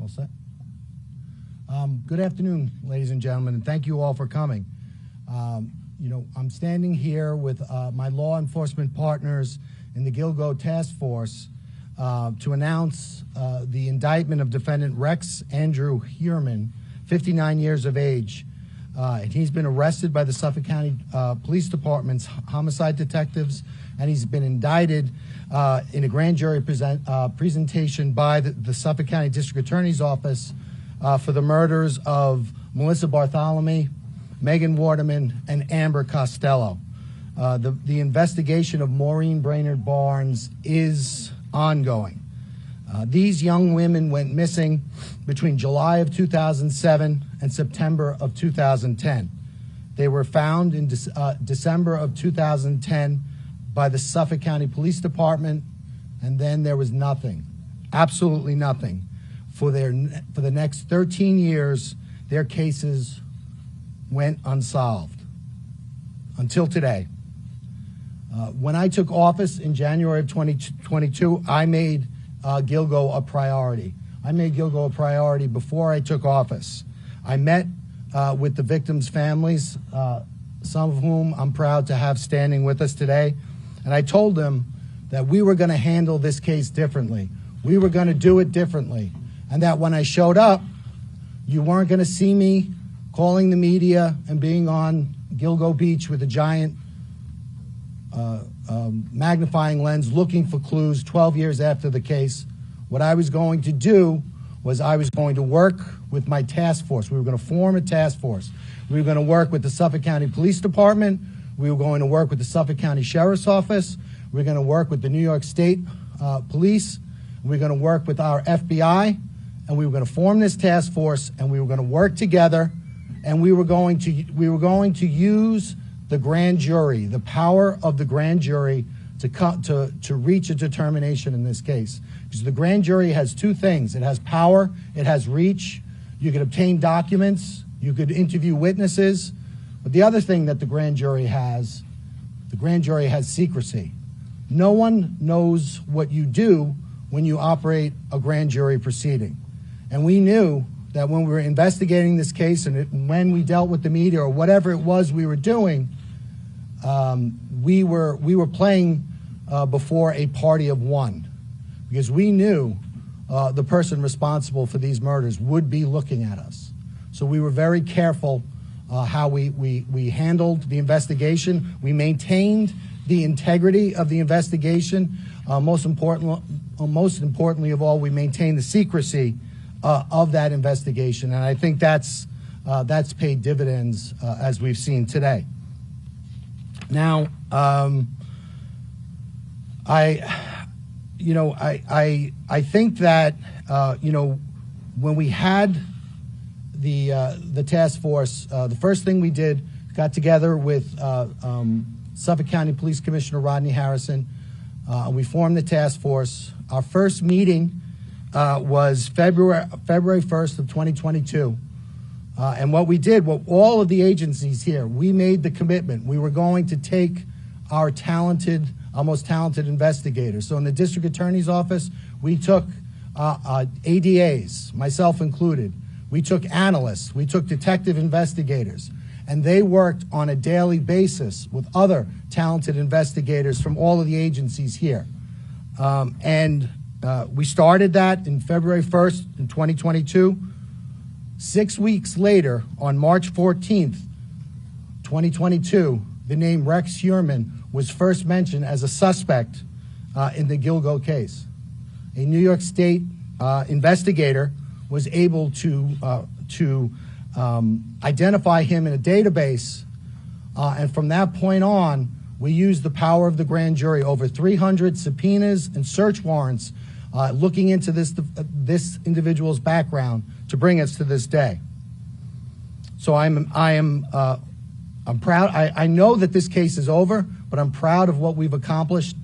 All set? Good afternoon, ladies and gentlemen, and thank you all for coming. I'm standing here with my law enforcement partners in the Gilgo Task Force to announce the indictment of defendant Rex Andrew Heerman, 59 years of age. And he's been arrested by the Suffolk County Police Department's homicide detectives, and he's been indicted in a grand jury presentation by the Suffolk County District Attorney's Office for the murders of Melissa Bartholomew, Megan Waterman, and Amber Costello. The investigation of Maureen Brainerd Barnes is ongoing. These young women went missing between July of 2007 and September of 2010. They were found in December of 2010 by the Suffolk County Police Department, and then there was nothing, absolutely nothing. For the next 13 years, their cases went unsolved until today. When I took office in January of 2022, I made Gilgo a priority. I made Gilgo a priority before I took office. I met with the victims' families, some of whom I'm proud to have standing with us today, and I told them that we were going to handle this case differently. We were going to do it differently, and that when I showed up, you weren't going to see me calling the media and being on Gilgo Beach with a giant magnifying lens looking for clues 12 years after the case. What I was going to do was I was going to work with my task force. We were going to form a task force. We were going to work with the Suffolk County Police Department. We were going to work with the Suffolk County Sheriff's Office. We were going to work with the New York State Police. We were going to work with our FBI, and we were going to form this task force, and we were going to work together, and we were going to use the grand jury, the power of the grand jury to reach a determination in this case. Because the grand jury has two things. It has power, it has reach. You could obtain documents, you could interview witnesses. But the other thing that the grand jury has secrecy. No one knows what you do when you operate a grand jury proceeding. And we knew that when we were investigating this case and when we dealt with the media or whatever it was we were doing, we were playing before a party of one, because we knew the person responsible for these murders would be looking at us. So we were very careful how we handled the investigation. We maintained the integrity of the investigation. Most importantly of all, we maintained the secrecy of that investigation, and I think that's paid dividends as we've seen today. Now, I think that when we had the task force, the first thing we did, got together with Suffolk County Police Commissioner Rodney Harrison. We formed the task force. Our first meeting was February 1st of 2022. And what we did, all of the agencies here, we made the commitment. We were going to take our most talented investigators. So in the district attorney's office, we took ADAs, myself included. We took analysts, we took detective investigators, and they worked on a daily basis with other talented investigators from all of the agencies here. We started that in February 1st in 2022. 6 weeks later, on March 14th, 2022, the name Rex Heerman was first mentioned as a suspect in the Gilgo case. A New York State investigator was able to identify him in a database, and from that point on, we used the power of the grand jury, over 300 subpoenas and search warrants looking into this individual's background to bring us to this day. So I am I'm proud. I know that this case is over, but I'm proud of what we've accomplished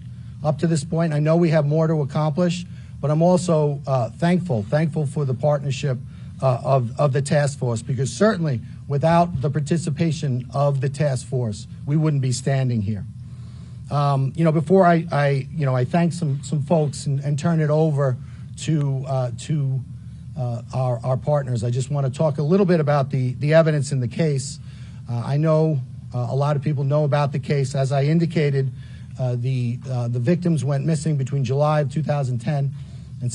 up to this point. I know we have more to accomplish, but I'm also thankful for the partnership of the task force, because certainly without the participation of the task force, we wouldn't be standing here. Before I thank some folks and turn it over to our partners, I just want to talk a little bit about the evidence in the case. I know a lot of people know about the case. As I indicated, the victims went missing between July of 2010 and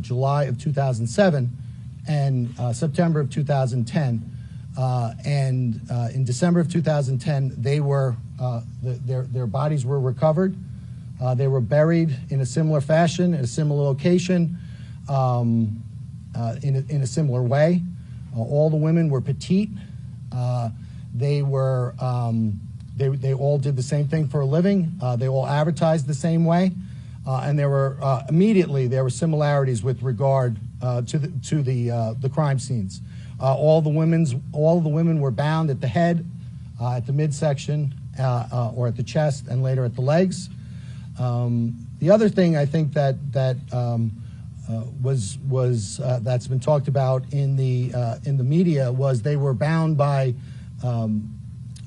July of 2007 and September of 2010. In December of 2010, their bodies were recovered. They were buried in a similar fashion, in a similar location, in a similar way. All the women were petite. They all did the same thing for a living. They all advertised the same way, and there were similarities with regard to the crime scenes. All the women were bound at the head, at the midsection, or at the chest, and later at the legs. The other thing I think that that's been talked about in the media was they were bound by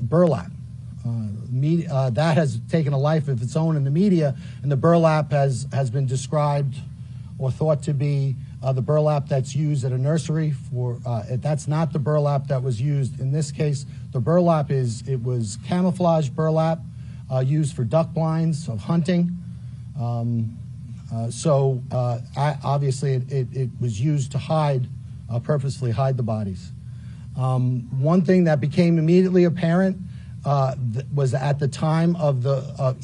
burlap. That has taken a life of its own in the media, and the burlap has been described or thought to be the burlap that's used at a nursery for. That's not the burlap that was used in this case. The burlap was camouflage burlap used for duck blinds of hunting. Obviously it was used to purposefully hide the bodies. One thing that became immediately apparent was at the time of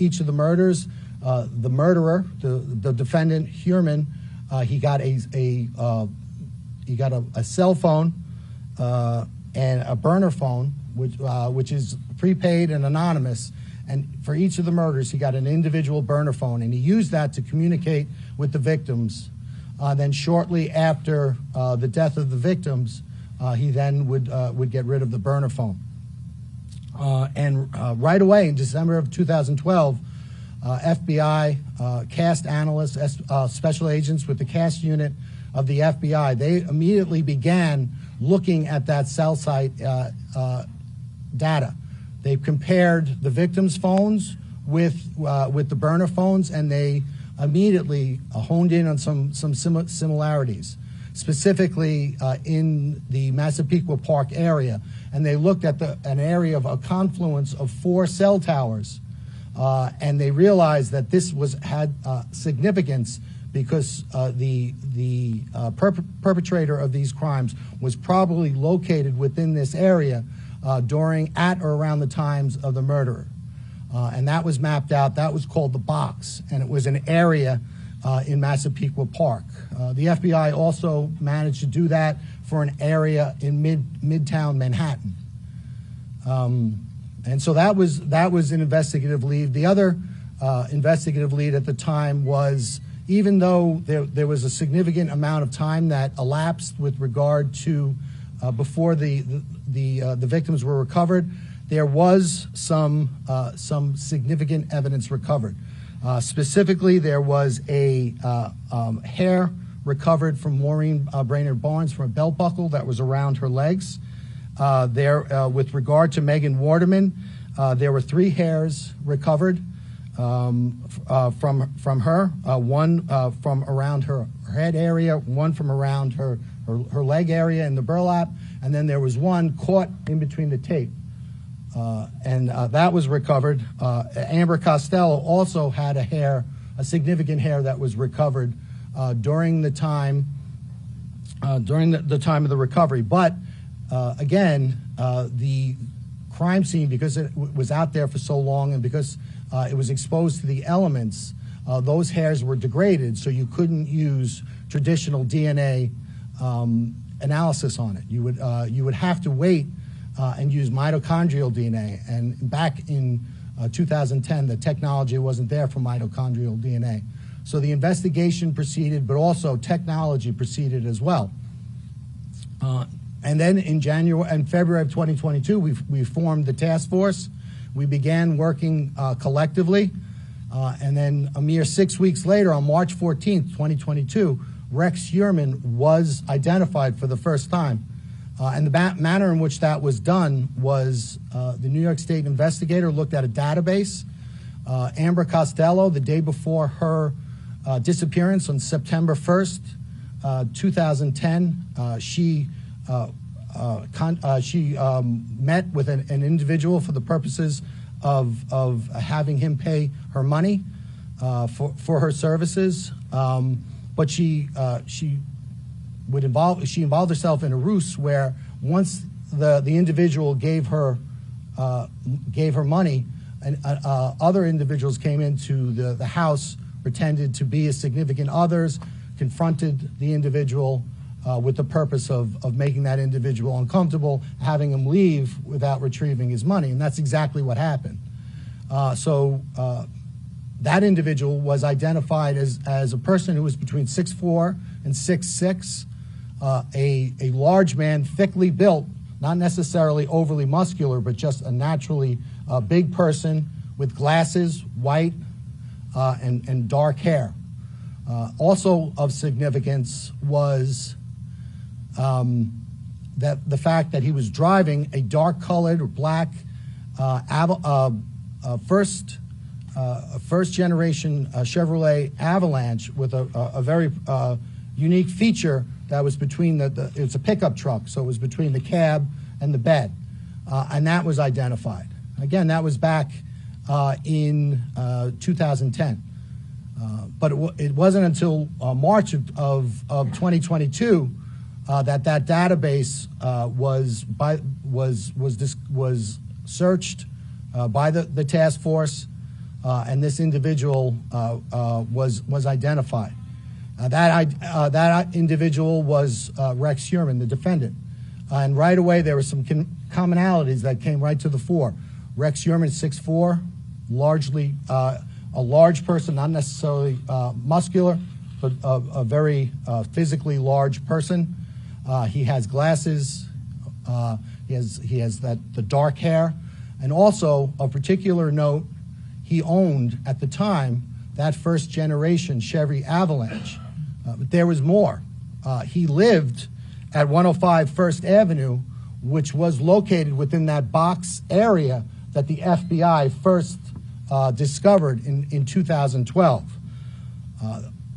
each of the murders, the murderer, the defendant Hurman, he got a cell phone and a burner phone, which is prepaid and anonymous. And for each of the murders, he got an individual burner phone, and he used that to communicate with the victims. Then shortly after the death of the victims, he then would get rid of the burner phone. Right away in December of 2012, FBI CAST analysts, special agents with the CAST unit of the FBI, they immediately began looking at that cell site data. They compared the victims' phones with the burner phones, and they immediately honed in on some similarities, specifically in the Massapequa Park area. And they looked at an area of a confluence of 4 cell towers, and they realized that this had significance because the perpetrator of these crimes was probably located within this area at or around the times of the murder. And that was mapped out. That was called the box, and it was an area in Massapequa Park. The FBI also managed to do that for an area in Midtown Manhattan. And so that was an investigative lead. The other investigative lead at the time was, even though there was a significant amount of time that elapsed with regard to before the victims were recovered, there was some significant evidence recovered. Specifically, there was a hair recovered from Maureen Brainerd Barnes from a belt buckle that was around her legs. With regard to Megan Waterman, there were 3 hairs recovered from her, one from around her head area, one from around her leg area in the burlap, and then there was one caught in between the tape. And that was recovered. Amber Costello also had a significant hair that was recovered during the time of the recovery. But again, the crime scene, because it was out there for so long and because it was exposed to the elements, those hairs were degraded, so you couldn't use traditional DNA analysis on it. You would have to wait and use mitochondrial DNA. And back in 2010, the technology wasn't there for mitochondrial DNA. So the investigation proceeded, but also technology proceeded as well. And then in January and February of 2022, we formed the task force. We began working collectively. And then a mere 6 weeks later, on March 14th, 2022, Rex Yrman was identified for the first time. And the manner in which that was done was the New York State investigator looked at a database. Amber Costello, the day before her disappearance on September 1st, 2010, she met with an individual for the purposes of having him pay her money for her services, but she involved herself in a ruse where once the individual gave her money, and other individuals came into the house, pretended to be significant others, confronted the individual with the purpose of making that individual uncomfortable, having him leave without retrieving his money, and that's exactly what happened. So that individual was identified as a person who was between 6'4" and 6'6", a large man, thickly built, not necessarily overly muscular, but just a naturally big person with glasses, white, and dark hair. Also of significance was that the fact that he was driving a dark-colored or black first-generation Chevrolet Avalanche with a very unique feature that was between it's a pickup truck, so it was between the cab and the bed, and that was identified. Again, that was back in 2010. But it wasn't until March of 2022 that database was searched by the task force, and this individual was identified. That individual was Rex Yrman, the defendant. And right away there were some commonalities that came right to the fore. Rex Yrman, 6'4", largely a large person, not necessarily muscular, but a very physically large person. He has glasses. He has the dark hair, and also of particular note, he owned at the time that first generation Chevy Avalanche. But there was more. He lived at 105 First Avenue, which was located within that box area that the FBI first discovered in 2012.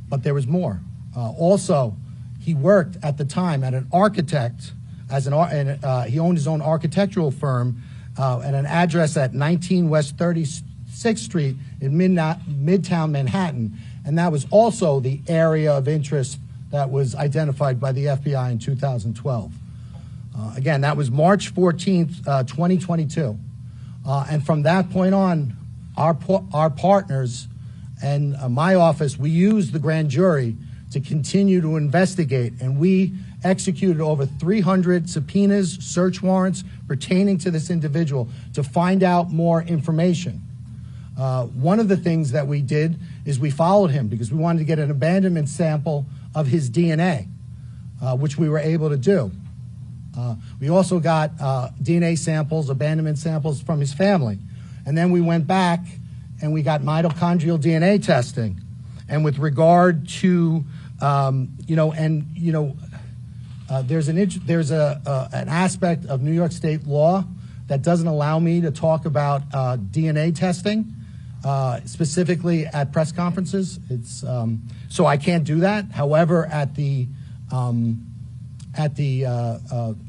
But there was more. Also, he worked at the time at an architect, he owned his own architectural firm at an address at 19 West 36th Street in Midtown Manhattan. And that was also the area of interest that was identified by the FBI in 2012. Again, that was March 14th, 2022. And from that point on, our partners and my office, we used the grand jury to continue to investigate, and we executed over 300 subpoenas, search warrants pertaining to this individual to find out more information. One of the things that we did is we followed him because we wanted to get an abandonment sample of his DNA, which we were able to do. We also got DNA samples, abandonment samples from his family. And then we went back and we got mitochondrial DNA testing. And with regard to, there's an aspect of New York State law that doesn't allow me to talk about DNA testing, specifically at press conferences. So I can't do that. However, at the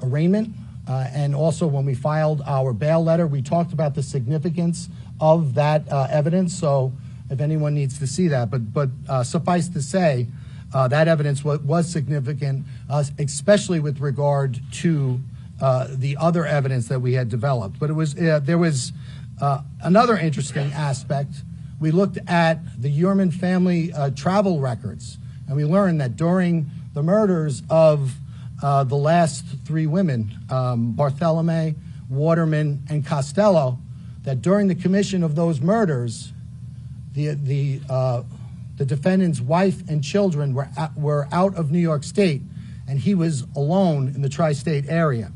arraignment and also when we filed our bail letter, we talked about the significance of that evidence. So if anyone needs to see that, but suffice to say, that evidence was significant, especially with regard to the other evidence that we had developed. But there was another interesting aspect. We looked at the Yrman family travel records, and we learned that during the murders of the last three women, Barthelemy, Waterman, and Costello, that during the commission of those murders, the defendant's wife and children were out of New York State, and he was alone in the tri-state area.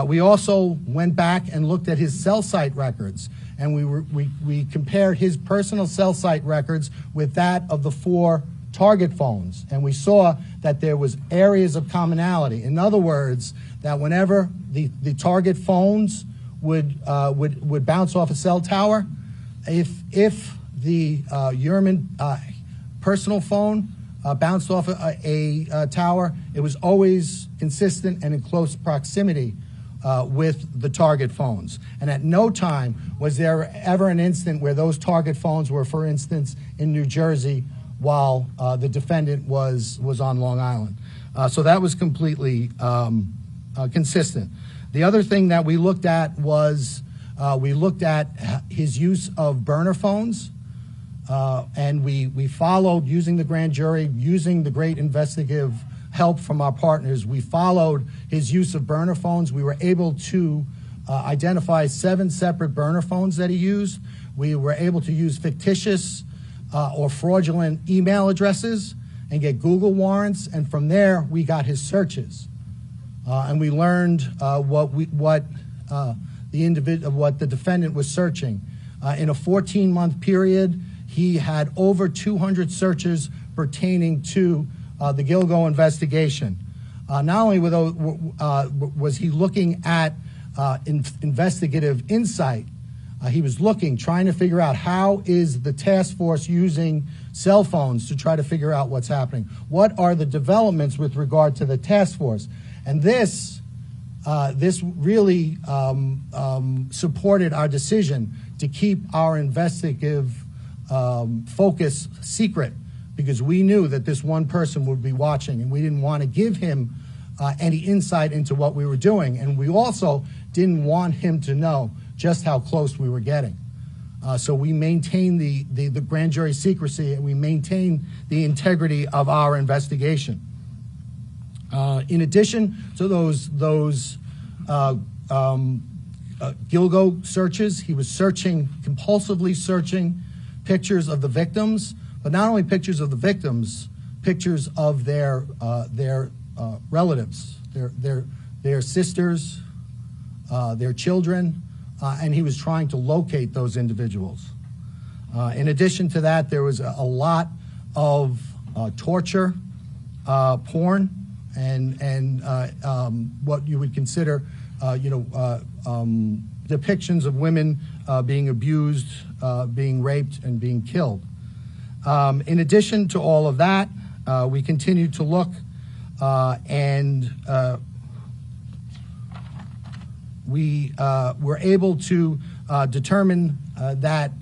We also went back and looked at his cell site records, and we compared his personal cell site records with that of the 4 target phones, and we saw that there was areas of commonality. In other words, that whenever the target phones would bounce off a cell tower, if the Yurman personal phone bounced off a tower, it was always consistent and in close proximity with the target phones. And at no time was there ever an instant where those target phones were, for instance, in New Jersey while the defendant was on Long Island. So that was completely consistent. The other thing that we looked at was we looked at his use of burner phones, and we followed, using the grand jury, using the great investigative help from our partners, we followed his use of burner phones. We were able to identify 7 separate burner phones that he used. We were able to use fictitious or fraudulent email addresses and get Google warrants, and from there we got his searches. And we learned what the defendant was searching. In a 14-month period, he had over 200 searches pertaining to the Gilgo investigation. Not only was he looking at investigative insight, he was trying to figure out how is the task force using cell phones to try to figure out what's happening. What are the developments with regard to the task force? And this really supported our decision to keep our investigative focus secret, because we knew that this one person would be watching, and we didn't want to give him any insight into what we were doing. And we also didn't want him to know just how close we were getting. So we maintained the grand jury secrecy, and we maintained the integrity of our investigation. In addition to those Gilgo searches, he was compulsively searching pictures of the victims, but not only pictures of the victims, pictures of their relatives, their sisters, their children, and he was trying to locate those individuals. In addition to that, there was a lot of torture, porn, and what you would consider, depictions of women being abused, being raped, and being killed. In addition to all of that, we continued to look, and we were able to determine that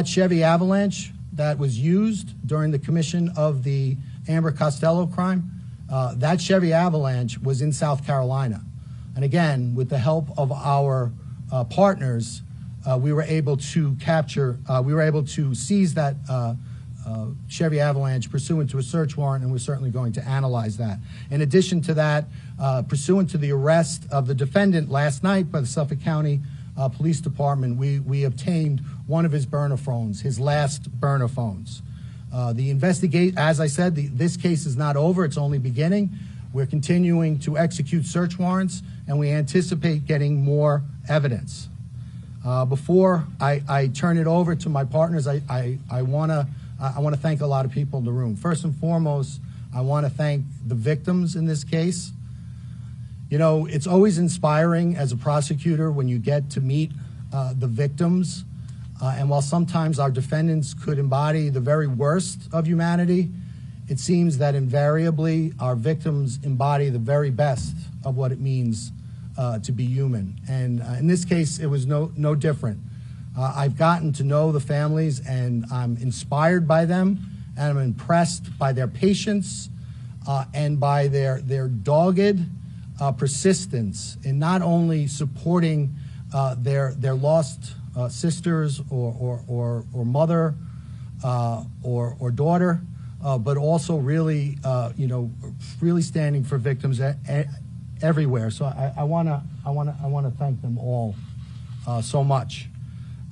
Chevy Avalanche that was used during the commission of the Amber Costello crime, that Chevy Avalanche was in South Carolina. And again, with the help of our partners, we were able to seize that Chevy Avalanche pursuant to a search warrant, and we're certainly going to analyze that. In addition to that, pursuant to the arrest of the defendant last night by the Suffolk County Police Department, we obtained one of his burner phones, his last burner phones. As I said, this case is not over, it's only beginning. We're continuing to execute search warrants, and we anticipate getting more evidence. Before I turn it over to my partners, I want to thank a lot of people in the room. First and foremost, I want to thank the victims in this case. You know, it's always inspiring as a prosecutor when you get to meet the victims. And while sometimes our defendants could embody the very worst of humanity, it seems that invariably our victims embody the very best of what it means to be human. And in this case, it was no different. I've gotten to know the families, and I'm inspired by them, and I'm impressed by their patience and by their dogged persistence in not only supporting their lost sisters or mother or daughter, but also really really standing for victims everywhere. So I want to thank them all so much,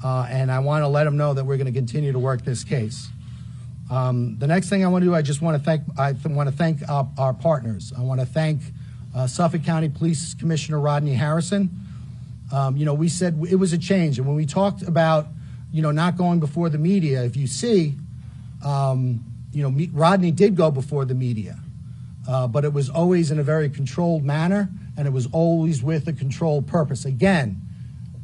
and I want to let them know that we're going to continue to work this case. The next thing I want to do, I just want to thank, our partners. I want to thank Suffolk County Police Commissioner Rodney Harrison. We said it was a change, and when we talked about, not going before the media, if you see, Rodney did go before the media, but it was always in a very controlled manner, and it was always with a controlled purpose. Again,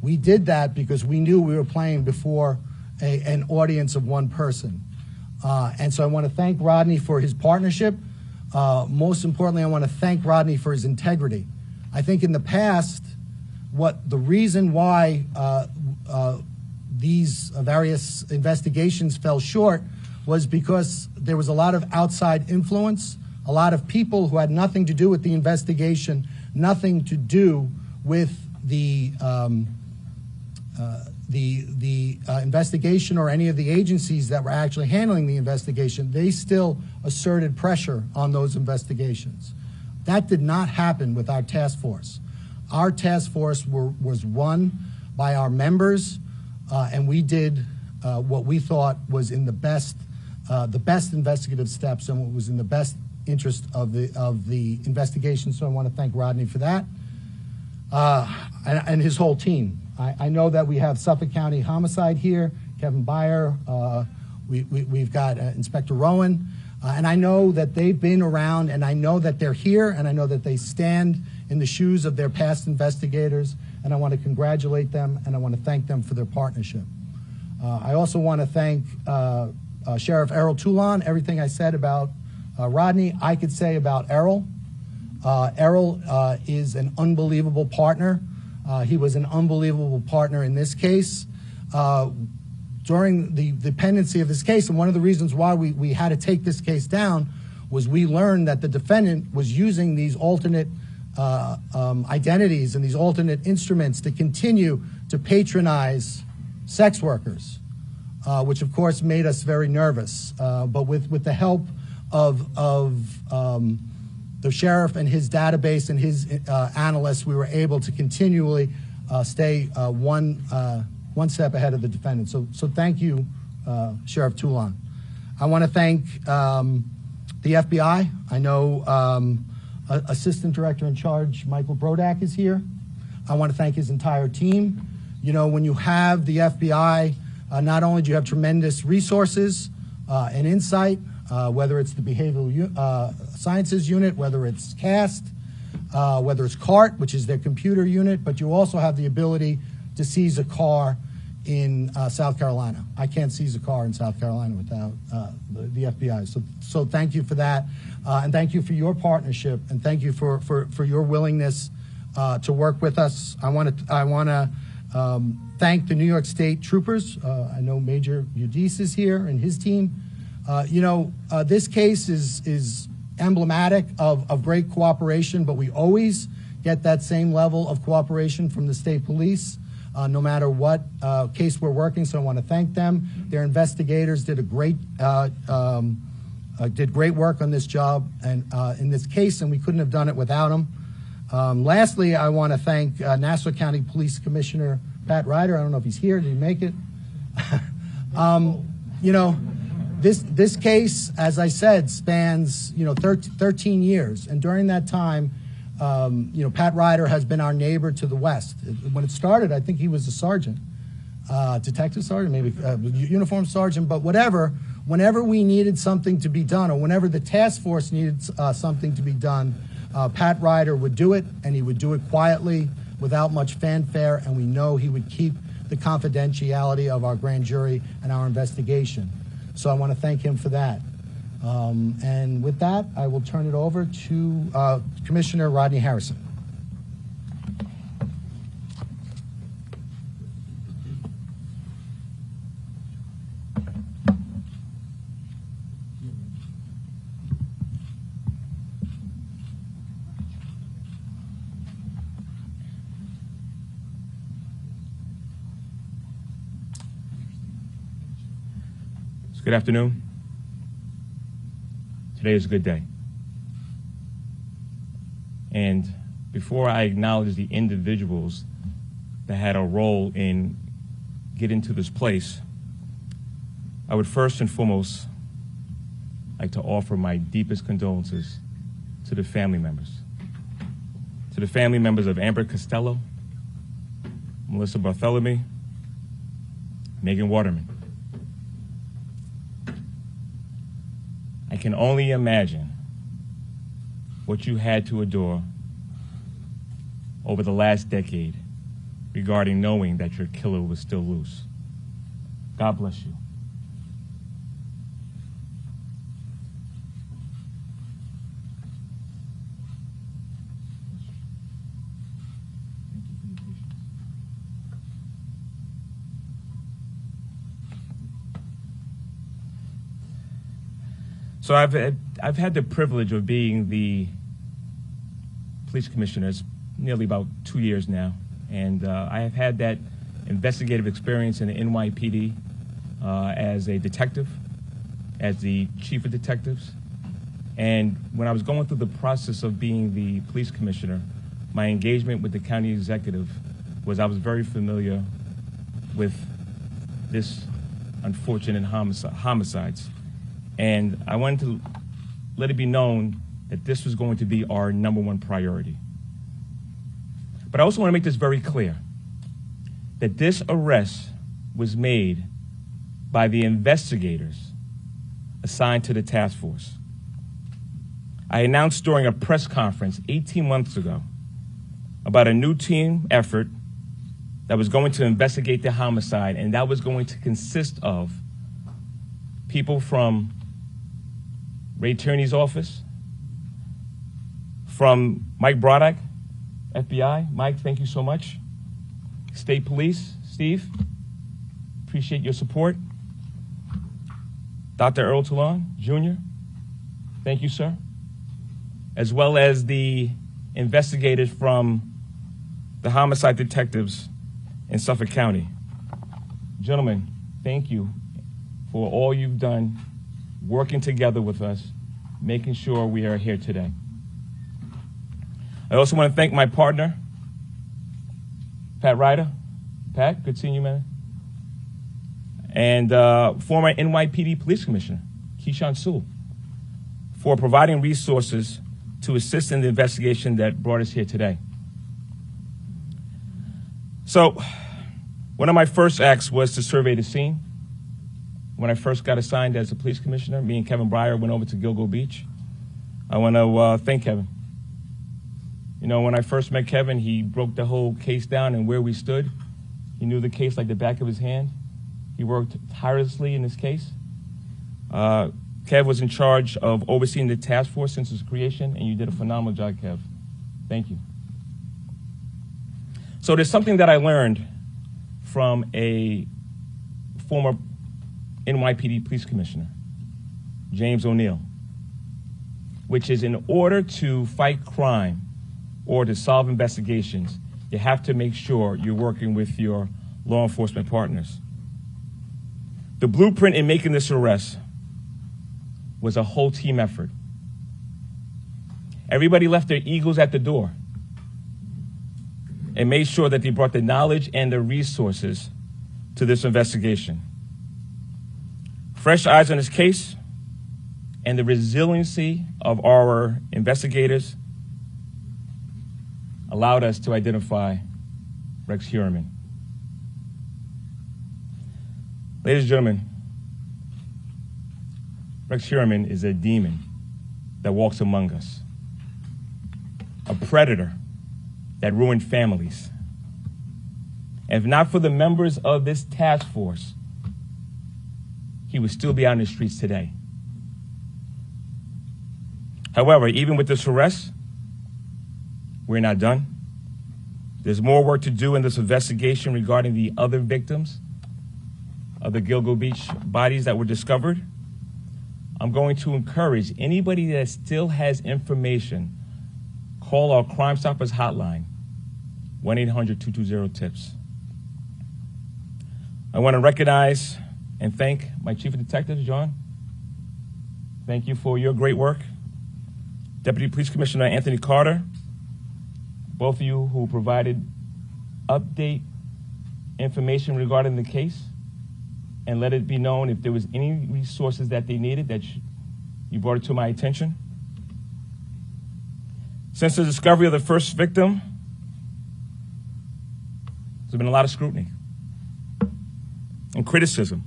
we did that because we knew we were playing before an audience of one person. And so I want to thank Rodney for his partnership. Most importantly, I want to thank Rodney for his integrity. I think in the past, the reason why these various investigations fell short was because there was a lot of outside influence, a lot of people who had nothing to do with the investigation, nothing to do with the investigation or any of the agencies that were actually handling the investigation. They still asserted pressure on those investigations. That did not happen with our task force. Our task force was run by our members, and we did what we thought was in the best investigative steps and what was in the best interest of the investigation. So I want to thank Rodney for that, and his whole team. I know that we have Suffolk County Homicide here, Kevin Byer. We've got Inspector Rowan, and I know that they've been around, and I know that they're here, and I know that they stand in the shoes of their past investigators, and I want to congratulate them, and I want to thank them for their partnership. I also want to thank Sheriff Errol Toulon. Everything I said about Rodney, I could say about Errol. Errol is an unbelievable partner. He was an unbelievable partner in this case. During the pendency of this case, and one of the reasons why we had to take this case down was we learned that the defendant was using these alternate identities and these alternate instruments to continue to patronize sex workers, which of course made us very nervous. But with the help of the sheriff and his database and his analysts, we were able to continually stay one step ahead of the defendant. So thank you, Sheriff Toulon. I want to thank the FBI. I know Assistant Director in Charge Michael Brodak is here. I want to thank his entire team. When you have the FBI, not only do you have tremendous resources and insight, whether it's the Behavioral Sciences Unit, whether it's CAST, whether it's CART, which is their computer unit, but you also have the ability to seize a car in South Carolina. I can't seize a car in South Carolina without the FBI. So thank you for that, and thank you for your partnership, and thank you for your willingness to work with us. I want to thank the New York State troopers. I know Major Udis is here and his team. This case is emblematic of great cooperation, but we always get that same level of cooperation from the state police, no matter what case we're working. So I want to thank them. Their investigators did great work on this job and in this case, and we couldn't have done it without them. Lastly, I want to thank Nassau County Police Commissioner Pat Ryder. I don't know if he's here. Did he make it? This case, as I said, spans 13 years, and during that time, Pat Ryder has been our neighbor to the west. When it started, I think he was a sergeant, detective sergeant, maybe uniform sergeant, but whatever. Whenever we needed something to be done, or whenever the task force needed something to be done, Pat Ryder would do it, and he would do it quietly, without much fanfare, and we know he would keep the confidentiality of our grand jury and our investigation. So I want to thank him for that. And with that, I will turn it over to Commissioner Rodney Harrison. Good afternoon. Today is a good day. And before I acknowledge the individuals that had a role in getting to this place, I would first and foremost like to offer my deepest condolences to the family members. To the family members of Amber Costello, Melissa Bartholomew, Megan Waterman. I can only imagine what you had to endure over the last decade regarding knowing that your killer was still loose. God bless you. So I've had the privilege of being the police commissioner. It's nearly about 2 years now, and I have had that investigative experience in the NYPD as a detective, as the chief of detectives. And when I was going through the process of being the police commissioner, my engagement with the county executive was I was very familiar with this unfortunate homicides. And I wanted to let it be known that this was going to be our #1 priority. But I also want to make this very clear, that this arrest was made by the investigators assigned to the task force. I announced during a press conference 18 months ago about a new team effort that was going to investigate the homicide, and that was going to consist of people from Ray Tierney's office, from Mike Broddock, FBI. Mike, thank you so much. State Police, Steve, appreciate your support. Dr. Earl Talon, Jr., thank you, sir. As well as the investigators from the homicide detectives in Suffolk County. Gentlemen, thank you for all you've done, working together with us, making sure we are here today. I also want to thank my partner, Pat Ryder. Pat, good seeing you, man. And former NYPD Police Commissioner, Keyshawn Sewell, for providing resources to assist in the investigation that brought us here today. So, one of my first acts was to survey the scene. When I first got assigned as a police commissioner, me and Kevin Breyer went over to Gilgo Beach. I want to thank Kevin. You know, when I first met Kevin, he broke the whole case down and where we stood. He knew the case like the back of his hand. He worked tirelessly in this case. Kev was in charge of overseeing the task force since its creation, and you did a phenomenal job, Kev. Thank you. So there's something that I learned from a former NYPD police commissioner, James O'Neill, which is in order to fight crime or to solve investigations, you have to make sure you're working with your law enforcement partners. The blueprint in making this arrest was a whole team effort. Everybody left their egos at the door and made sure that they brought the knowledge and the resources to this investigation. Fresh eyes on this case and the resiliency of our investigators allowed us to identify Rex Heuermann. Ladies and gentlemen, Rex Heuermann is a demon that walks among us, a predator that ruined families. And if not for the members of this task force, he would still be out in the streets today. However, even with this arrest, we're not done. There's more work to do in this investigation regarding the other victims of the Gilgo Beach bodies that were discovered. I'm going to encourage anybody that still has information, call our Crime Stoppers hotline, 1-800-220-TIPS. I want to recognize and thank my Chief of Detectives, John. Thank you for your great work. Deputy Police Commissioner Anthony Carter, both of you who provided update information regarding the case and let it be known if there was any resources that they needed that you You brought it to my attention. Since the discovery of the first victim, there's been a lot of scrutiny and criticism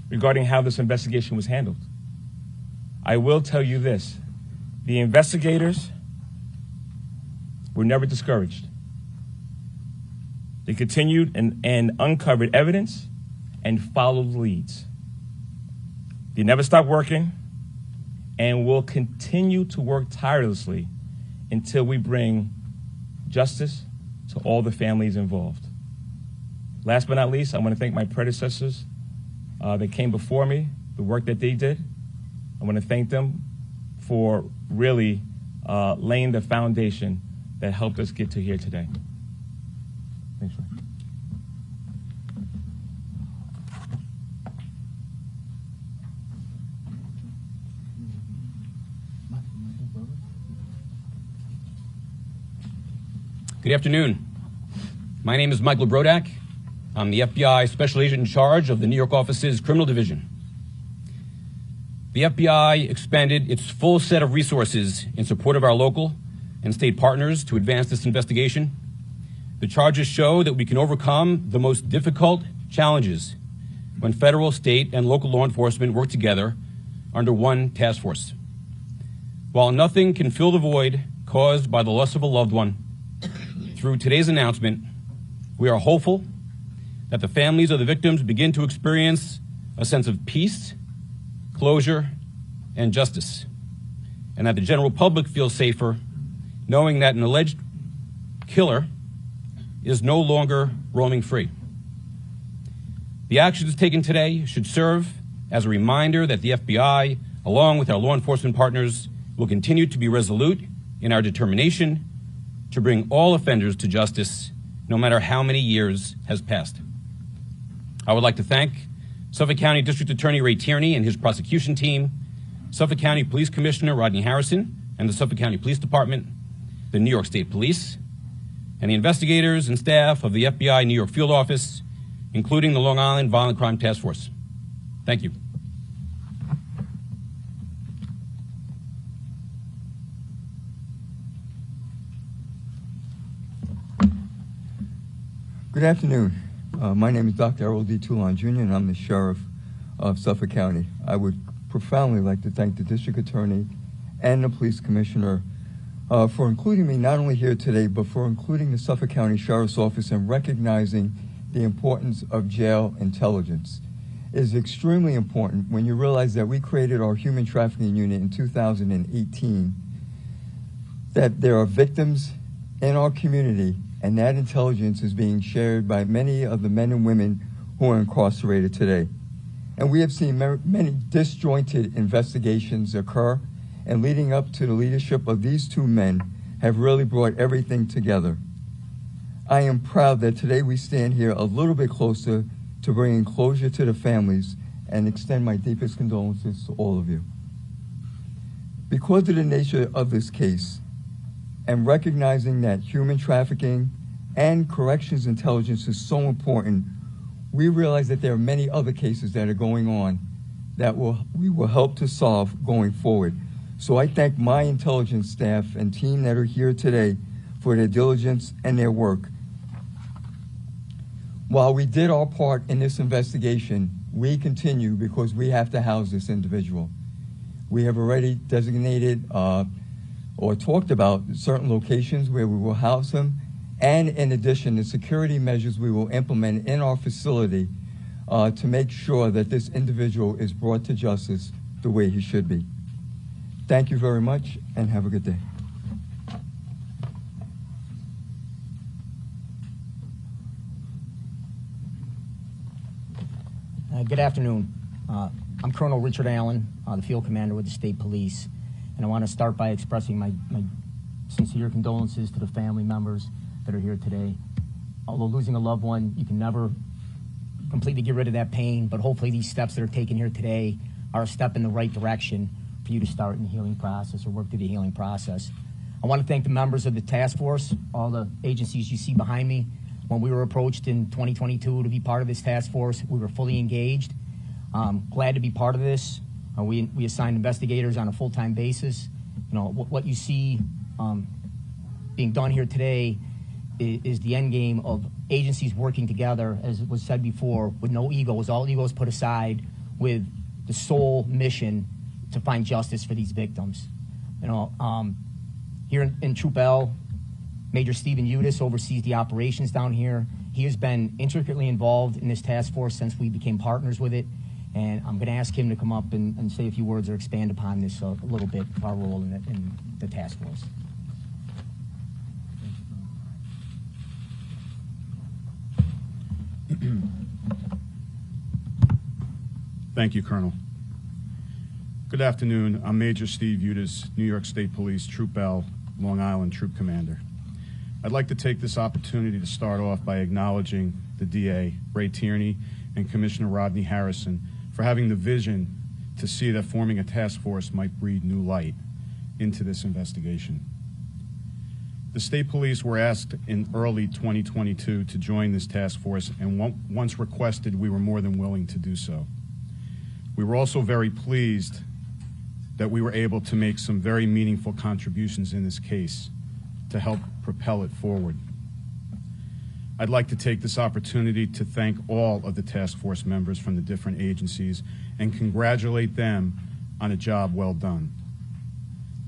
regarding how this investigation was handled. I will tell you this, the investigators were never discouraged. They continued and uncovered evidence and followed leads. They never stopped working and will continue to work tirelessly until we bring justice to all the families involved. Last but not least, I want to thank my predecessors that came before me, the work that they did. I want to thank them for really laying the foundation that helped us get to here today. Thanks, Ray. Good afternoon. My name is Michael Brodak. I'm the FBI Special Agent in charge of the New York office's Criminal Division. The FBI expended its full set of resources in support of our local and state partners to advance this investigation. The charges show that we can overcome the most difficult challenges when federal, state, and local law enforcement work together under one task force. While nothing can fill the void caused by the loss of a loved one, through today's announcement, we are hopeful that the families of the victims begin to experience a sense of peace, closure, and justice, and that the general public feels safer knowing that an alleged killer is no longer roaming free. The actions taken today should serve as a reminder that the FBI, along with our law enforcement partners, will continue to be resolute in our determination to bring all offenders to justice, no matter how many years has passed. I would like to thank Suffolk County District Attorney Ray Tierney and his prosecution team, Suffolk County Police Commissioner Rodney Harrison and the Suffolk County Police Department, the New York State Police, and the investigators and staff of the FBI New York Field Office, including the Long Island Violent Crime Task Force. Thank you. Good afternoon. My name is Dr. Errol D. Toulon Jr., and I'm the Sheriff of Suffolk County. I would profoundly like to thank the District Attorney and the Police Commissioner for including me not only here today, but for including the Suffolk County Sheriff's Office and recognizing the importance of jail intelligence. It is extremely important when you realize that we created our human trafficking unit in 2018, that there are victims in our community, and that intelligence is being shared by many of the men and women who are incarcerated today. And we have seen many disjointed investigations occur, and leading up to the leadership of these two men have really brought everything together. I am proud that today we stand here a little bit closer to bringing closure to the families and extend my deepest condolences to all of you. Because of the nature of this case, and recognizing that human trafficking and corrections intelligence is so important, we realize that there are many other cases that are going on that we will help to solve going forward. So I thank my intelligence staff and team that are here today for their diligence and their work. While we did our part in this investigation, we continue because we have to house this individual. We have already designated or talked about certain locations where we will house them, and in addition, the security measures we will implement in our facility to make sure that this individual is brought to justice the way he should be. Thank you very much, and have a good day. Good afternoon. I'm Colonel Richard Allen, the field commander with the State Police, and I want to start by expressing my sincere condolences to the family members that are here today. Although losing a loved one, you can never completely get rid of that pain, but hopefully these steps that are taken here today are a step in the right direction for you to start in the healing process or work through the healing process. I want to thank the members of the task force, all the agencies you see behind me. When we were approached in 2022 to be part of this task force, we were fully engaged. Glad to be part of this. We assign investigators on a full-time basis. You know, what you see being done here today is the end game of agencies working together, as was said before, with no egos, all egos put aside, with the sole mission to find justice for these victims. You know, here in Troop L, Major Stephen Udis oversees the operations down here. He has been intricately involved in this task force since we became partners with it, and I'm going to ask him to come up and say a few words or expand upon this a little bit, our role in the task force. Thank you, Colonel. Good afternoon. I'm Major Steve Udis, New York State Police, Troop L, Long Island Troop Commander. I'd like to take this opportunity to start off by acknowledging the DA, Ray Tierney, and Commissioner Rodney Harrison for having the vision to see that forming a task force might breathe new light into this investigation. The state police were asked in early 2022 to join this task force, and once requested, we were more than willing to do so. We were also very pleased that we were able to make some very meaningful contributions in this case to help propel it forward. I'd like to take this opportunity to thank all of the task force members from the different agencies and congratulate them on a job well done.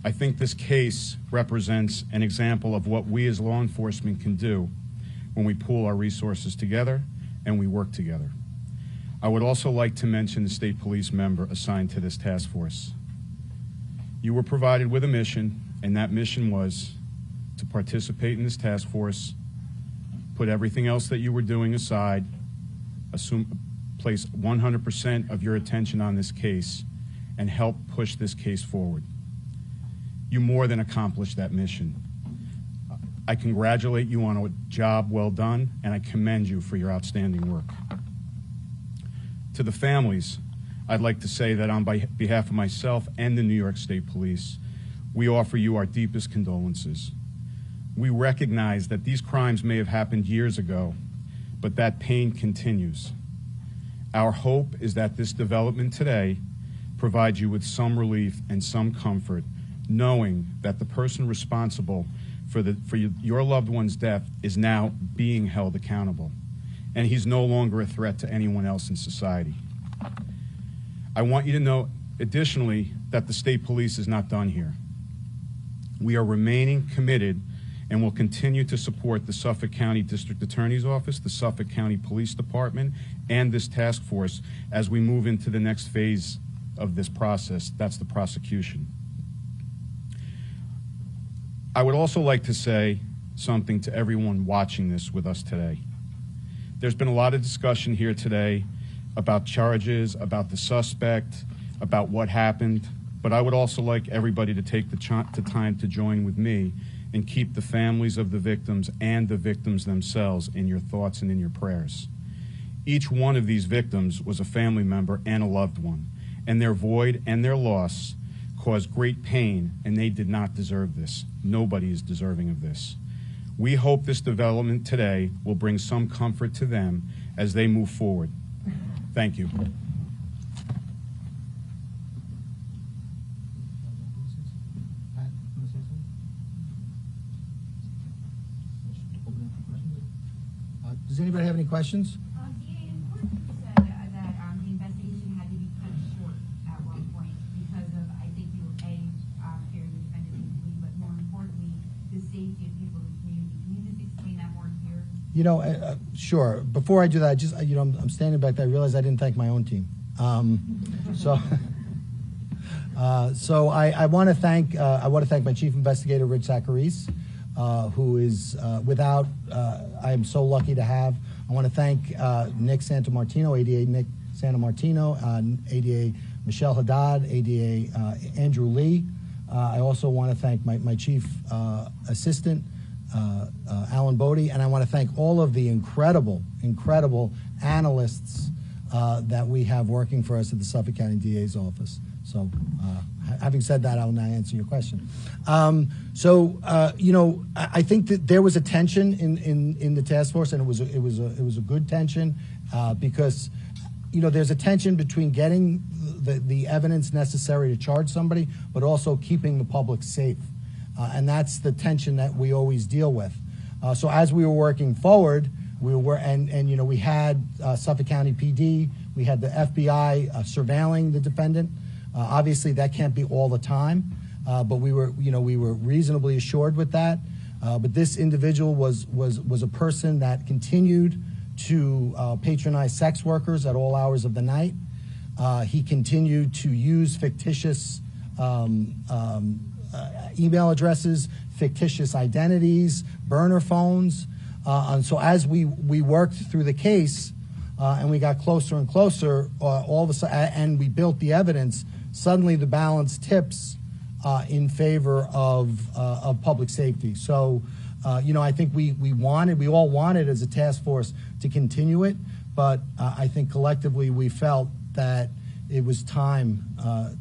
I think this case represents an example of what we as law enforcement can do when we pool our resources together and we work together. I would also like to mention the state police member assigned to this task force. You were provided with a mission, and that mission was to participate in this task force, put everything else that you were doing aside, place 100% of your attention on this case, and help push this case forward. You more than accomplished that mission. I congratulate you on a job well done, and I commend you for your outstanding work. To the families, I'd like to say that on behalf of myself and the New York State Police, we offer you our deepest condolences. We recognize that these crimes may have happened years ago, but that pain continues. Our hope is that this development today provides you with some relief and some comfort, knowing that the person responsible for your loved one's death is now being held accountable, and he's no longer a threat to anyone else in society. I want you to know, additionally, that the state police is not done here. We are remaining committed and will continue to support the Suffolk County District Attorney's Office, the Suffolk County Police Department, and this task force as we move into the next phase of this process. That's the prosecution. I would also like to say something to everyone watching this with us today. There's been a lot of discussion here today about charges, about the suspect, about what happened, but I would also like everybody to take the time to join with me and keep the families of the victims and the victims themselves in your thoughts and in your prayers. Each one of these victims was a family member and a loved one, and their void and their loss caused great pain, and they did not deserve this. Nobody is deserving of this. We hope this development today will bring some comfort to them as they move forward. Thank you. Does anybody have any questions? DA, in court you said that the investigation had to be cut short at one point because of, I think you were fearing the defendant being flee, but more importantly, the safety of people in the community. Can you just explain that more here? You know, sure. Before I do that, I'm standing back there. I realized I didn't thank my own team. So I want to thank my chief investigator, Rich Zacharis, who is I am so lucky to have. I want to thank Nick Santamartino, ADA Nick Santamartino, ADA Michelle Haddad, ADA Andrew Lee. I also want to thank my chief assistant, Alan Bodie, and I want to thank all of the incredible analysts that we have working for us at the Suffolk County DA's office. So having said that, I will now answer your question. You know, I think that there was a tension in the task force, and it was a good tension because there's a tension between getting the evidence necessary to charge somebody, but also keeping the public safe. And that's the tension that we always deal with. So as we were working forward, we had Suffolk County PD, we had the FBI surveilling the defendant. Obviously, that can't be all the time, but we were reasonably assured with that. But this individual was a person that continued to patronize sex workers at all hours of the night. He continued to use fictitious email addresses, fictitious identities, burner phones. And so as we worked through the case and we got closer and closer, all of a sudden, and we built the evidence, suddenly the balance tips in favor of public safety. So, I think we all wanted as a task force to continue it, but I think collectively we felt that it was time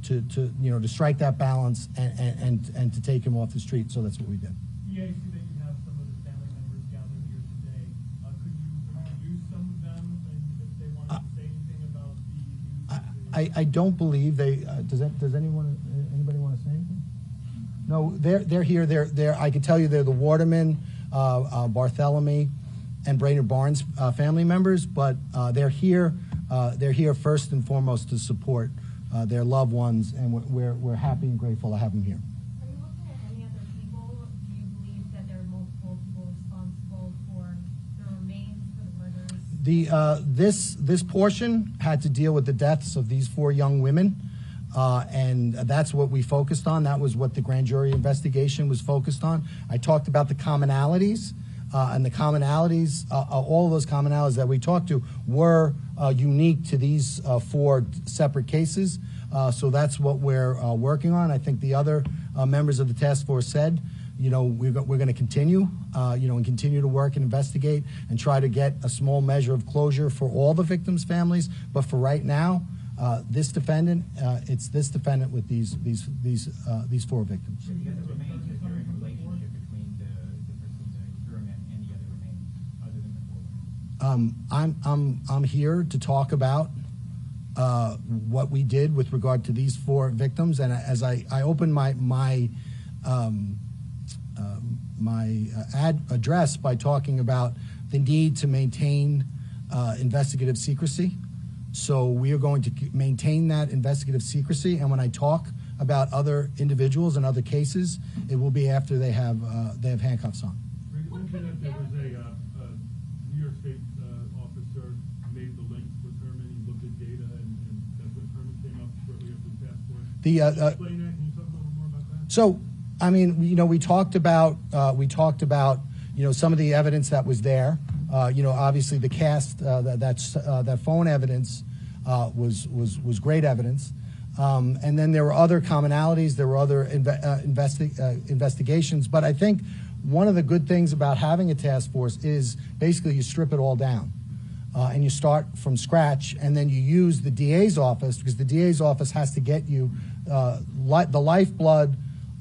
to strike that balance and to take him off the street. So that's what we did. Yeah, I see that you have some of the family members gathered here today. Could you introduce some of them, and if they want to say anything about the news? I don't believe they. Does anybody want to say anything? No, they're here. They're. I can tell you they're the Waterman, Bartholomew, and Brainerd Barnes family members, but they're here. They're here first and foremost to support their loved ones, and we're happy and grateful to have them here. Are you looking at any other people? Do you believe that there are multiple people responsible for the remains, for the murders? This portion had to deal with the deaths of these 4 young women, and that's what we focused on. That was what the grand jury investigation was focused on. I talked about the commonalities, and the commonalities, all of those commonalities that we talked to were unique to these 4 separate cases. So that's what we're working on. I think the other members of the task force said, we're going to continue, and continue to work and investigate and try to get a small measure of closure for all the victims' families. But for right now, this defendant, it's this defendant with these 4 victims. So you guys have remains, is there any relationship between the person that you're in and the other remains, other than the 4? I'm here to talk about what we did with regard to these 4 victims, and as I opened my address by talking about the need to maintain investigative secrecy. So we are going to maintain that investigative secrecy, and when I talk about other individuals and other cases, it will be after they have handcuffs on. You mentioned that there was a New York State officer made the link with Herman. He looked at data, and that's when Herman came up shortly after the task force. Can you explain that? Can you talk a little more about that? So, I mean, we talked about some of the evidence that was there. Obviously the cast, that phone evidence was great evidence. And then there were other commonalities, there were other investigations. But I think one of the good things about having a task force is basically you strip it all down. And you start from scratch, and then you use the DA's office, because the DA's office has to get you the lifeblood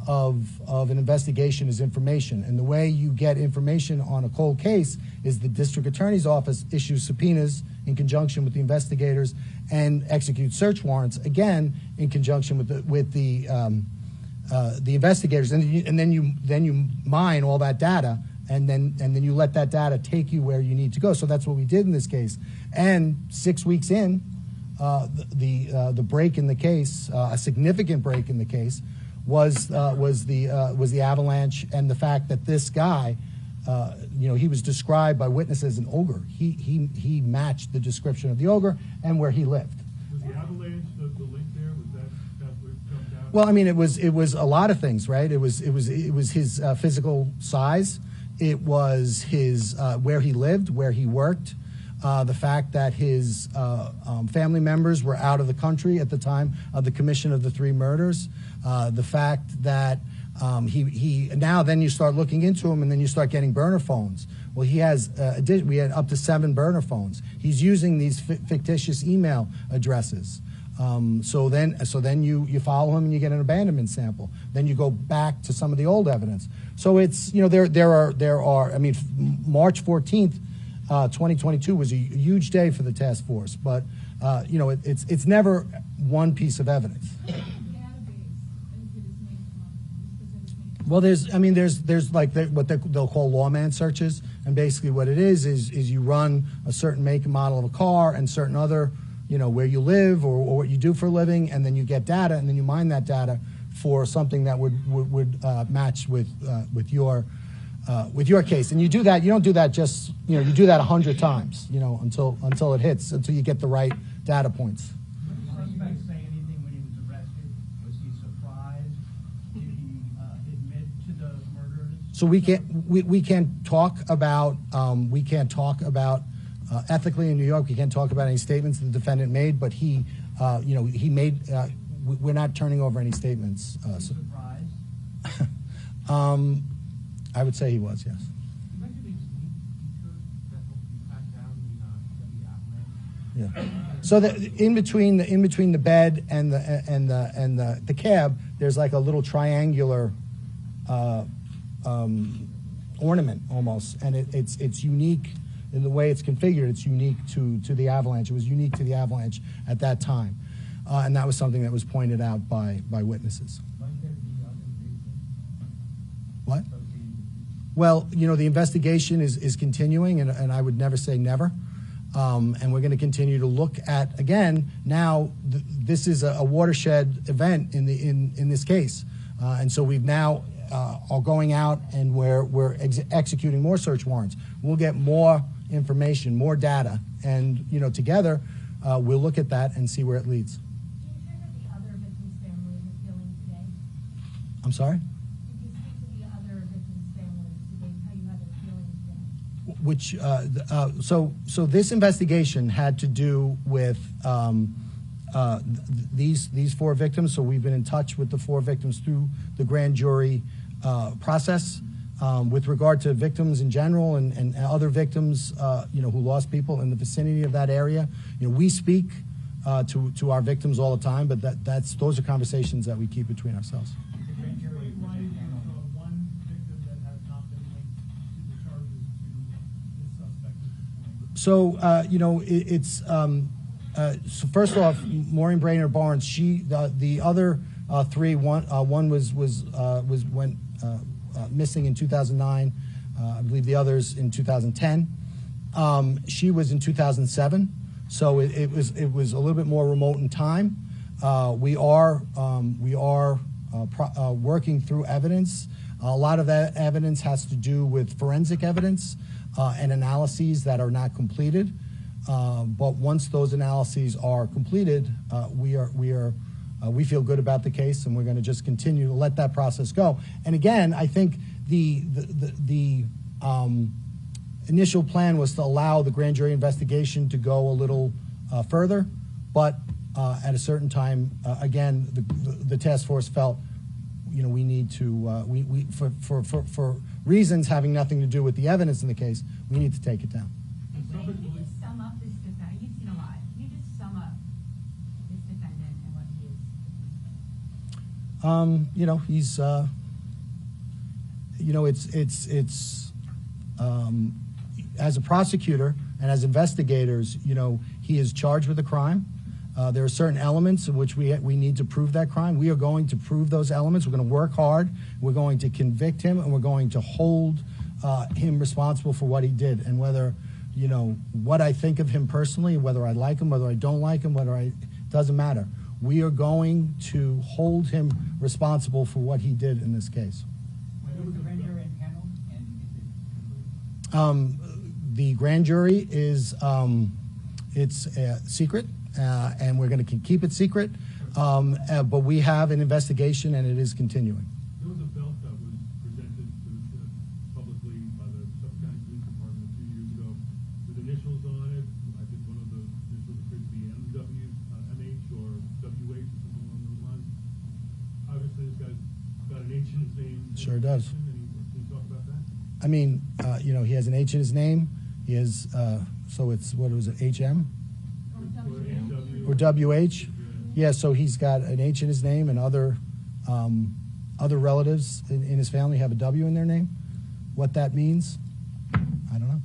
of an investigation is information. And the way you get information on a cold case is the district attorney's office issues subpoenas in conjunction with the investigators and execute search warrants, again, in conjunction with the investigators. And then you mine all that data, and then you let that data take you where you need to go. So that's what we did in this case. And 6 weeks in, the break in the case, a significant break in the case, was the avalanche and the fact that this guy, he was described by witnesses as an ogre. He matched the description of the ogre and where he lived. Was the avalanche the link there? Was that what jumped out? Well, I mean, it was a lot of things, right? It was his physical size. It was his where he lived, where he worked. The fact that his family members were out of the country at the time of the commission of the 3 murders. The fact that he now then you start looking into him, and then you start getting burner phones. Well, we had up to 7 burner phones. He's using these fictitious email addresses. So then you follow him and you get an abandonment sample. Then you go back to some of the old evidence. So it's there are. I mean, March 14th. 2022 was a huge day for the task force, but it's never one piece of evidence. Well, there's like what they'll call lawman searches, and basically what it is you run a certain make and model of a car and certain other, where you live or what you do for a living, and then you get data, and then you mine that data for something that would match with your case. And you do that. You don't do that just you do that 100 times, until it hits, until you get the right data points. Did the suspect say anything when he was arrested? Was he surprised? Did he admit to the murders? So we can't talk about ethically in New York. We can't talk about any statements the defendant made, but he made. We're not turning over any statements. Surprised? I would say he was, yes. You mentioned these features that help you track down the avalanche. Yeah. So in between the bed and the cab, there's like a little triangular ornament almost, and it's unique in the way it's configured. It's unique to the avalanche. It was unique to the avalanche at that time, and that was something that was pointed out by witnesses. What? Well, the investigation is continuing, and I would never say never. And we're going to continue to look at, again, now this is a watershed event in this case. And so we've now are going out and we're executing more search warrants. We'll get more information, more data, and together we'll look at that and see where it leads. Do you share that the other victim's family is feeling today? I'm sorry? Did you speak to the other victim's family today, how you had their feelings today? So this investigation had to do with these 4 victims. So we've been in touch with the 4 victims through the grand jury process. With regard to victims in general and other victims, who lost people in the vicinity of that area, we speak to our victims all the time, but those are conversations that we keep between ourselves. So, so first off, Maureen Brainerd Barnes, the other 3, one went missing in 2009, I believe the others in 2010. She was in 2007, so it was a little bit more remote in time. We are working through evidence. A lot of that evidence has to do with forensic evidence and analyses that are not completed. But once those analyses are completed, we feel good about the case, and we're going to just continue to let that process go. And again, I think the initial plan was to allow the grand jury investigation to go a little further, but at a certain time, again, the task force felt, we need to for reasons having nothing to do with the evidence in the case, we need to take it down. Can you just sum up this defendant? You've seen a lot. Can you just sum up this defendant and what he is? He's it's as a prosecutor and as investigators, he is charged with a crime. There are certain elements in which we need to prove that crime. We are going to prove those elements. We're going to work hard. We're going to convict him, and we're going to hold him responsible for what he did. And whether, what I think of him personally, whether I like him, whether I don't like him, doesn't matter. We are going to hold him responsible for what he did in this case. When was the grand jury panel, and is it? The grand jury is it's secret. And we're going to keep it secret, but we have an investigation, and it is continuing. There was a belt that was presented publicly by the Suffolk County Police Department a few years ago with initials on it. I think one of the initials appeared to be MH or WH or something along those lines. Obviously, this guy's got an H in his name. Sure does. Can you talk about that? I mean, he has an H in his name. He has, so it's, what was it, HM? Or WH? Yeah, so he's got an H in his name, and other relatives in his family have a W in their name. What that means, I don't know.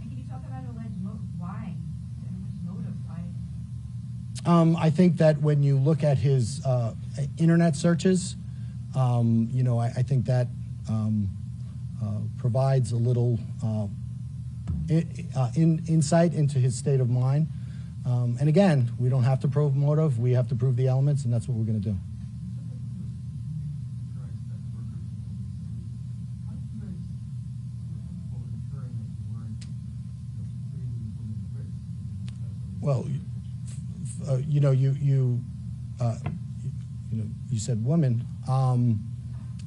And can you talk about alleged why? How much motive I think that when you look at his internet searches, you know, I think that provides a little insight into his state of mind. And again, we don't have to prove motive, we have to prove the elements, and that's what we're going to do. Well, you know, you said women.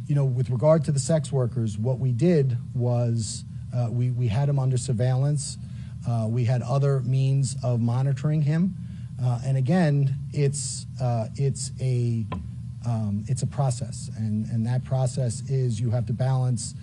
You know, with regard to the sex workers, what we did was we had him under surveillance. We had other means of monitoring him, and again, it's a process, and that process is you have to balance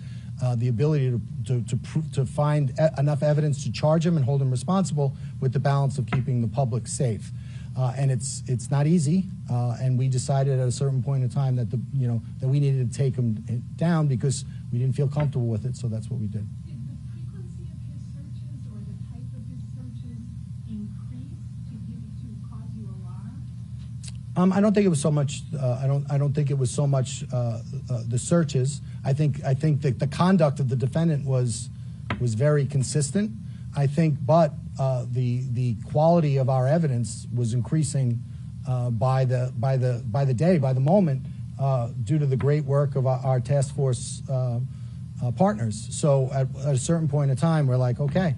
the ability to find enough evidence to charge him and hold him responsible with the balance of keeping the public safe. And it's not easy, and we decided at a certain point in time that that we needed to take him down because we didn't feel comfortable with it, so that's what we did. Did the frequency of his searches or the type of his searches increase to cause you alarm? I don't think it was so much. I don't think it was so much the searches. I think that the conduct of the defendant was very consistent. I think, but the quality of our evidence was increasing by the day, by the moment, due to the great work of our task force partners. So at a certain point in time, we're like, okay,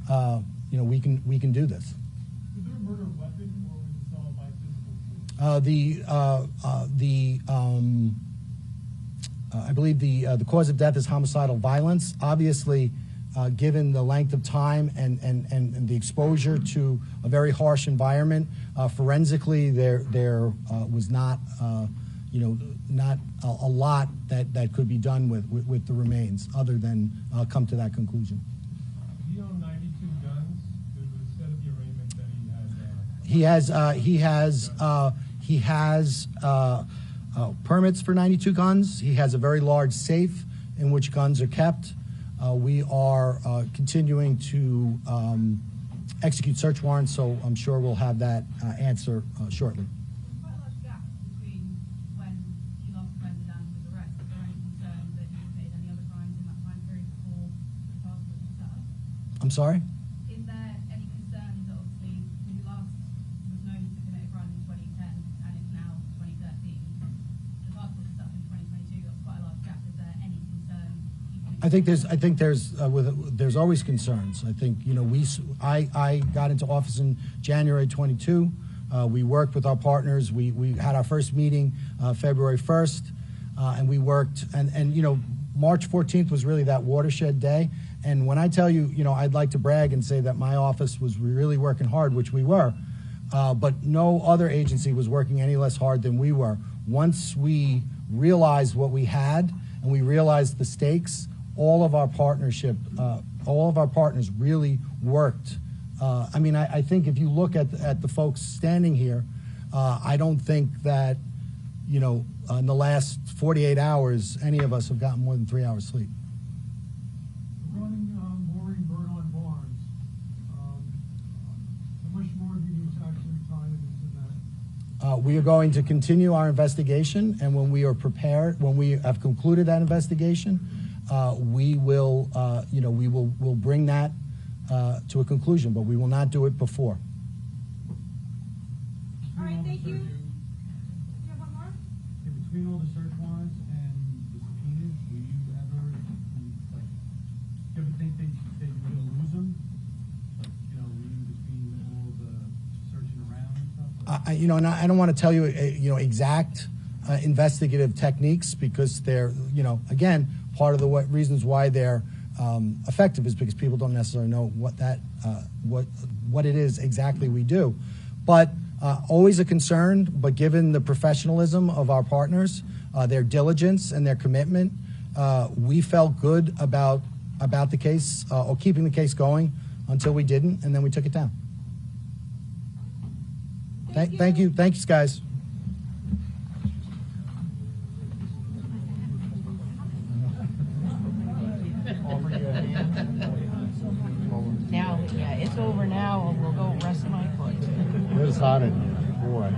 you know, we can do this. Was there a murder weapon, or was this all by physical force? I believe the cause of death is homicidal violence. Obviously, given the length of time and the exposure to a very harsh environment, forensically there was not not a lot that could be done with the remains, other than come to that conclusion. He owned 92 guns. There was a set of the arraignment that He has permits for 92 guns. He has a very large safe in which guns are kept. We are continuing to execute search warrants, so I'm sure we'll have that answer shortly. There's quite a large gap between when he last went down to his arrest. Is there any concern that he committed any other crimes in that time period before the task was set up? I'm sorry? Is there any concern that obviously when he last was known to commit a crime in 2010 and it's now 2013, the task was set up in 2022, that's quite a large gap. Is there any concern? I think there's always concerns. I think, you know, I got into office in January 22. We worked with our partners. We had our first meeting February 1st, and we worked. And you know, March 14th was really that watershed day. And when I tell you, you know, I'd like to brag and say that my office was really working hard, which we were, but no other agency was working any less hard than we were. Once we realized what we had and we realized the stakes, all of our partners really worked. I mean, I think if you look at the folks standing here, I don't think that, you know, in the last 48 hours, any of us have gotten more than 3 hours sleep. Running mooring burn-on barns. How much more do you need to actually tie into that? We are going to continue our investigation, and when we are prepared, when we have concluded that investigation, we will, we'll bring that to a conclusion, but we will not do it before. All right, thank you. You have one more? Okay, between all the search warrants and the subpoenas, will you ever, like, do you ever think that you're going to lose them? Like, you know, reading between all the searching around and stuff? You know, and I don't want to tell you, exact investigative techniques, because they're, you know, again, part of the reasons why they're effective is because people don't necessarily know what it is exactly we do. But always a concern, but given the professionalism of our partners, their diligence and their commitment, we felt good about the case, or keeping the case going until we didn't, and then we took it down. Thank you. Thanks, guys. Now, yeah, it's it's over now, we'll go rest my foot. It was hot in here, boy.